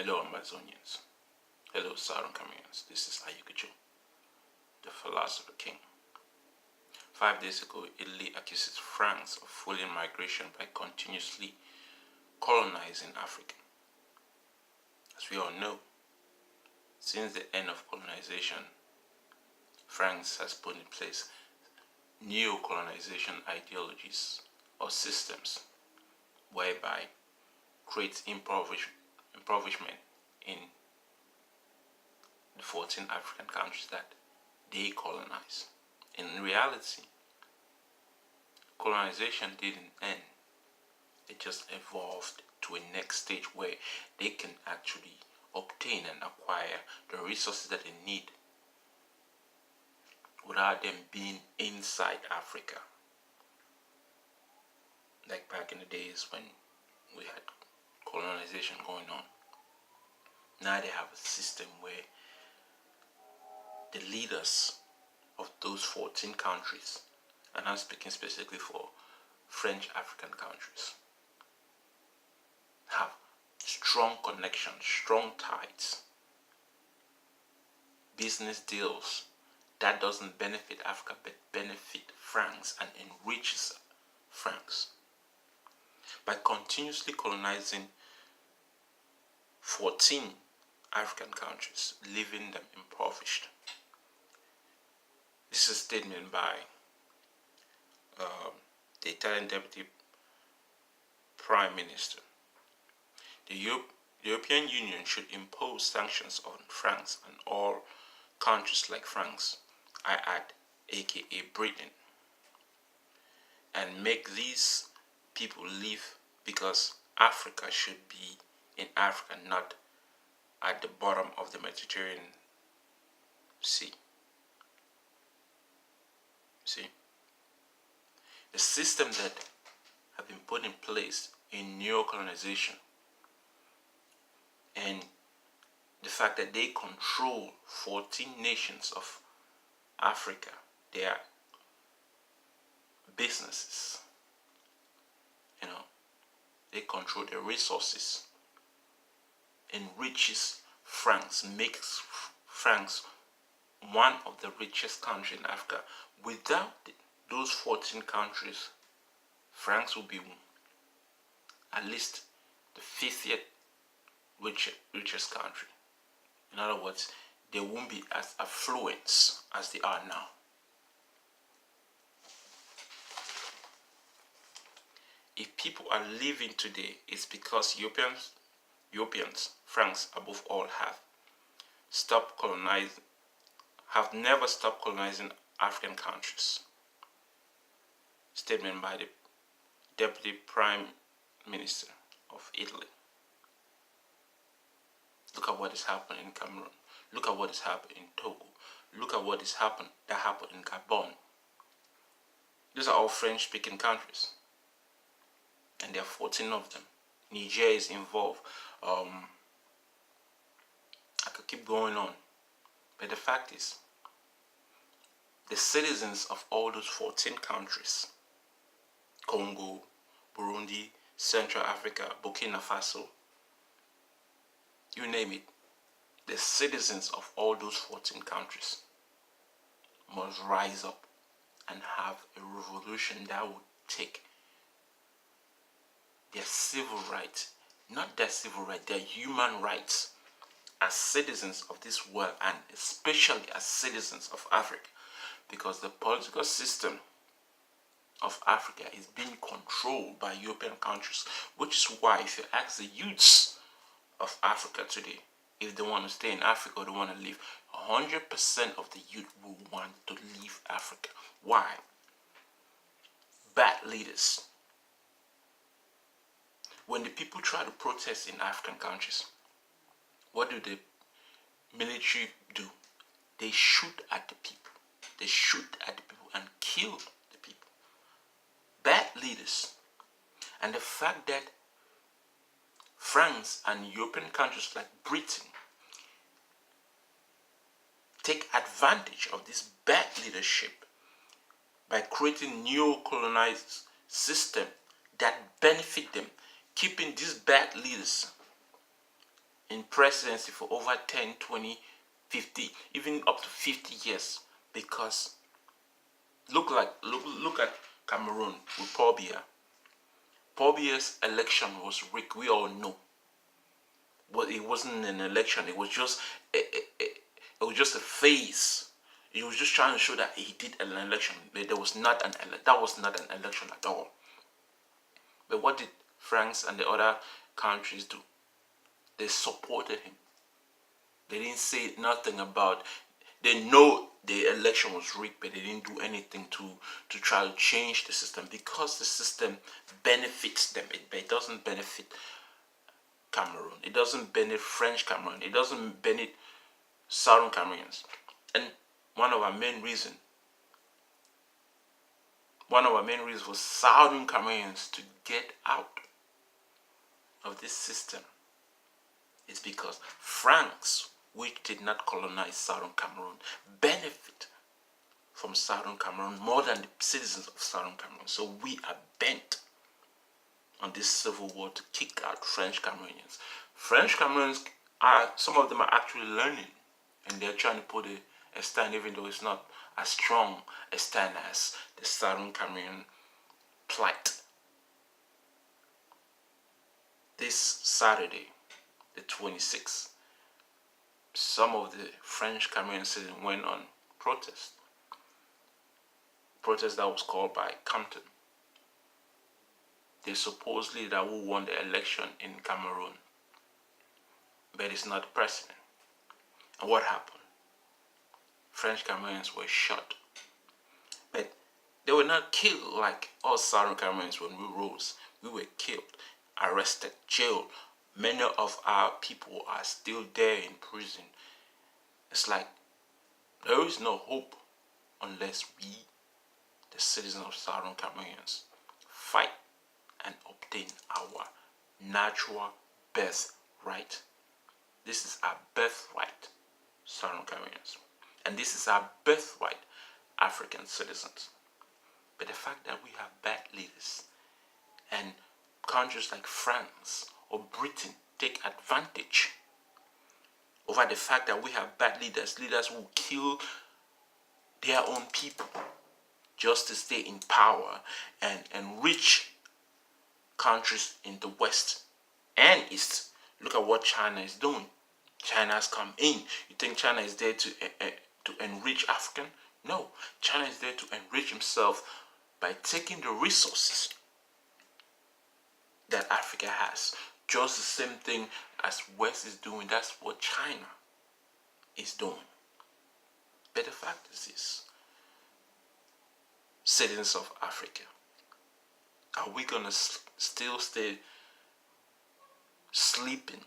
Hello, Amazonians. Hello, Southern Cameroonians. This is Ayukicho, the philosopher king. 5 days ago, Italy accuses France of fueling migration by continuously colonizing Africa. As we all know, since the end of colonization, France has put in place neo-colonization ideologies or systems whereby creates impoverishment in the 14 African countries that they colonize. In reality, colonization didn't end. It just evolved to a next stage where they can actually obtain and acquire the resources that they need without them being inside Africa. Like back in the days when we had colonization going on. Now they have a system where the leaders of those 14 countries, and I'm speaking specifically for French African countries, have strong connections, strong ties, business deals that doesn't benefit Africa but benefit France and enriches France. By continuously colonizing 14 African countries, leaving them impoverished. This is a statement by the Italian Deputy Prime Minister. The European Union should impose sanctions on France and all countries like France, I add, aka Britain, and make these people live, because Africa should be in Africa, not at the bottom of the Mediterranean Sea. See, the system that have been put in place in neo-colonization and the fact that they control 14 nations of Africa, their businesses, they control their resources, enriches France, makes France one of the richest countries in Africa. Without those 14 countries, France will be at least the 50th richest country. In other words, they won't be as affluent as they are now. If people are living today, it's because Europeans, France above all, have never stopped colonizing African countries. Statement by the Deputy Prime Minister of Italy. Look at what is happening in Cameroon. Look at what is happening in Togo. Look at what happened in Gabon. These are all French-speaking countries, and there are 14 of them. Niger is involved. I could keep going on, but the fact is, the citizens of all those 14 countries, Congo, Burundi, Central Africa, Burkina Faso, you name it, the citizens of all those 14 countries must rise up and have a revolution that would take their civil rights, not their civil rights, their human rights as citizens of this world, and especially as citizens of Africa, because the political system of Africa is being controlled by European countries, which is why if you ask the youths of Africa today, if they want to stay in Africa or they want to leave, 100% of the youth will want to leave Africa. Why? Bad leaders. When the people try to protest in African countries, what do the military do? They shoot at the people. They shoot at the people and kill the people. Bad leaders. And the fact that France and European countries like Britain take advantage of this bad leadership by creating neo-colonized system that benefit them, keeping these bad leaders in presidency for over 10, 20, 50, even up to 50 years. Because look at Cameroon with Paul Biya. Paul Biya's election was rigged, we all know. But it wasn't an election, it was just a phase. He was just trying to show that he did an election. But that was not an election at all. But what did France and the other countries do? They supported him. They didn't say nothing about. They know the election was rigged, but they didn't do anything to try to change the system, because the system benefits them. It doesn't benefit Cameroon. It doesn't benefit French Cameroon. It doesn't benefit Southern Cameroonians. And one of our main reasons for Southern Cameroonians to get out of this system is because France, which did not colonize Southern Cameroon, benefit from Southern Cameroon more than the citizens of Southern Cameroon. So we are bent on this civil war to kick out French Cameroonians. French Cameroonians some of them are actually learning, and they're trying to put a stand, even though it's not as strong a stand as the Southern Cameroon plight. This Saturday, the 26th, some of the French Cameroon citizens went on protest that was called by Compton. They supposedly that who won the election in Cameroon, but it's not the president. And what happened? French Cameroonians were shot, but they were not killed like us Southern Cameroonians. When we rose, we were killed, arrested, jailed. Many of our people are still there in prison. It's like there is no hope unless we, the citizens of Southern Cameroonians, fight and obtain our natural birthright. This is our birthright, Southern Cameroonians. And this is our birthright, African citizens. But the fact that we have bad leaders, and countries like France or Britain take advantage over the fact that we have bad leaders who kill their own people just to stay in power, and rich countries in the West and East. Look at what China is doing. China has come in. You think China is there to enrich African? No, China is there to enrich himself by taking the resources that Africa has. Just the same thing as West is doing. That's what China is doing. But the fact is this, citizens of Africa, are we going to still stay sleeping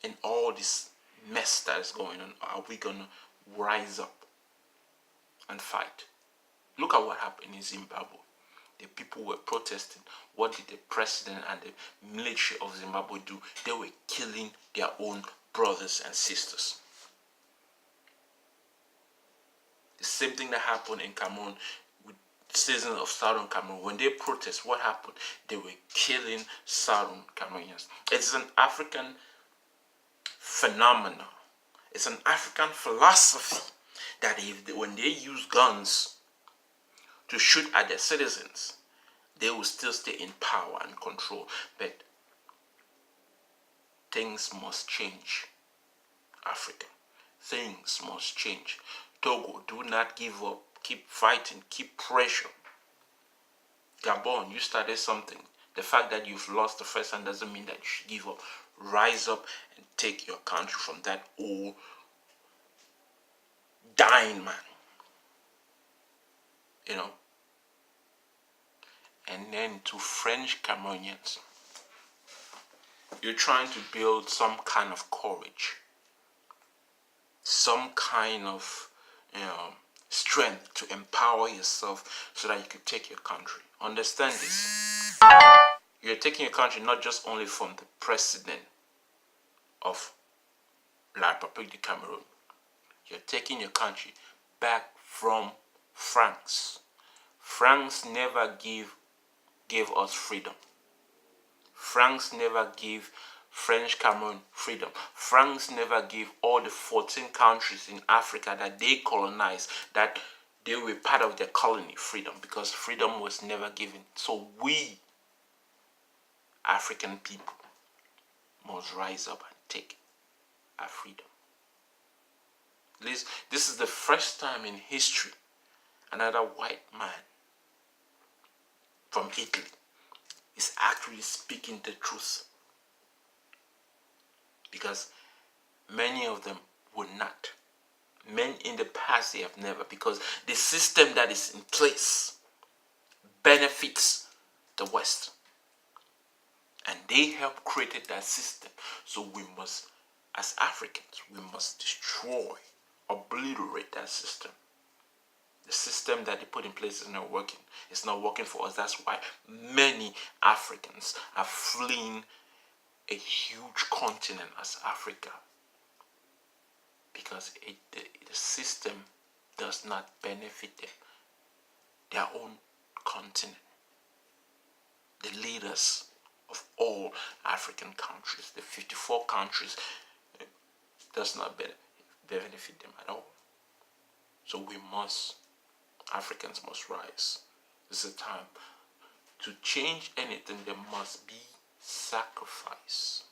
in all this mess that is going on? Are we going to rise up and fight? Look at what happened in Zimbabwe. The people were protesting. What did the president and the military of Zimbabwe do? They were killing their own brothers and sisters. The same thing that happened in Cameroon with citizens of Southern Cameroon. When they protest, what happened? They were killing Southern Cameroonians. It's an African phenomenon. It's an African philosophy that when they use guns to shoot at their citizens, they will still stay in power and control. But things must change, Africa. Things must change. Togo, do not give up. Keep fighting. Keep pressure. Gabon, you started something. The fact that you've lost the first time doesn't mean that you should give up. Rise up and take your country from that old dying man. You know. And then to French Cameroonians, you're trying to build some kind of courage, some kind of strength to empower yourself so that you could take your country. Understand this. You're taking your country not just only from the president of La République du Cameroon. You're taking your country back from France. France never gave us freedom. France never gave French Cameroon freedom. France never gave all the 14 countries in Africa that they colonized, that they were part of their colony, freedom, because freedom was never given. So we, African people, must rise up and take our freedom. This is the first time in history another white man from Italy is actually speaking the truth, because many of them would not. Men in the past, they have never, because the system that is in place benefits the West, and they help create that system. So we must, as Africans, we must destroy, obliterate that system. The system that they put in place is not working. It's not working for us. That's why many Africans are fleeing a huge continent as Africa, because the system does not benefit them, their own continent. The leaders of all African countries, the 54 countries, does not benefit them at all. So we must, Africans must rise. This is a time to change anything. There must be sacrifice.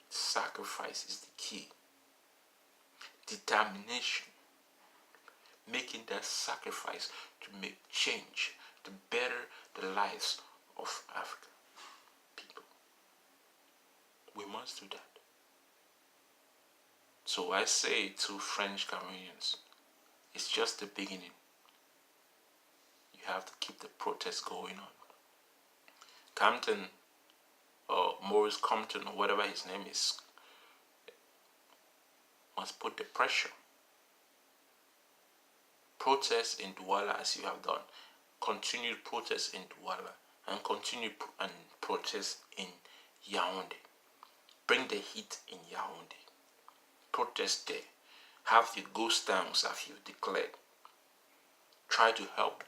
Sacrifice is the key. Determination. Making that sacrifice to make change, to better the lives of African people. We must do that. So I say to French Cameroonians, it's just the beginning. You have to keep the protest going on. Compton, or Maurice Compton, or whatever his name is, must put the pressure. Protest in Douala as you have done. Continue protest in Douala, and continue and protest in Yaoundé. Bring the heat in Yaoundé. Protest there. Have the ghost towns as you declared. Try to help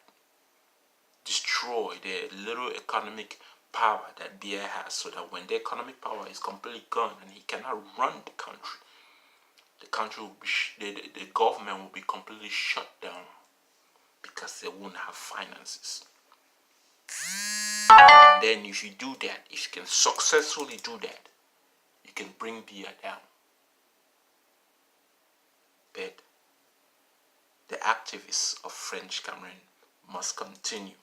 destroy the little economic power that Biya has, so that when the economic power is completely gone and he cannot run the country will be the government will be completely shut down, because they won't have finances. And then if you do that, if you can successfully do that, you can bring Biya down. But the activists of French Cameroon must continue.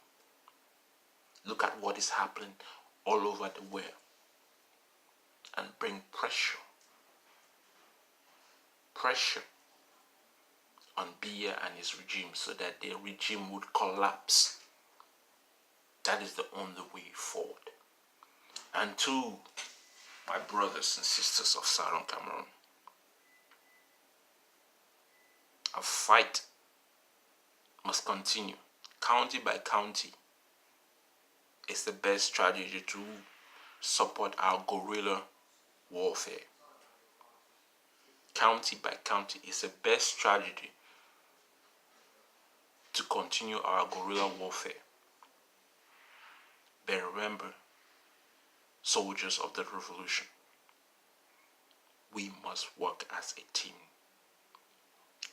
Look at what is happening all over the world and bring pressure on Biya and his regime, so that the regime would collapse. That is the only way forward. And to my brothers and sisters of Southern Cameroon, a fight must continue. County by county is the best strategy to support our guerrilla warfare. County by county is the best strategy to continue our guerrilla warfare. But remember, soldiers of the revolution, we must work as a team,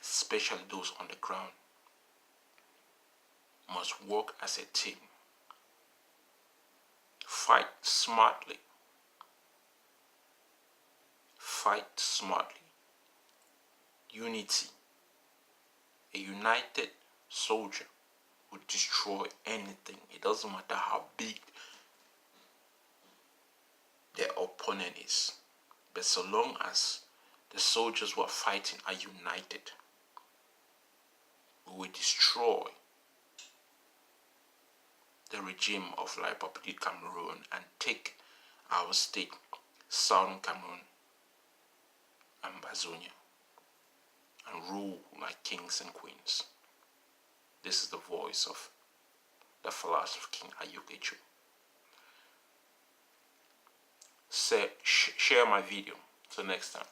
especially those on the ground. Must work as a team. Fight smartly. Fight smartly. Unity. A united soldier would destroy anything. It doesn't matter how big their opponent is. But so long as the soldiers who are fighting are united, we will destroy the regime of La République Cameroon and take our state, Southern Cameroon and Bazonia, and rule like kings and queens. This is the voice of the philosopher King Ayub Echu. Share my video. Till next time.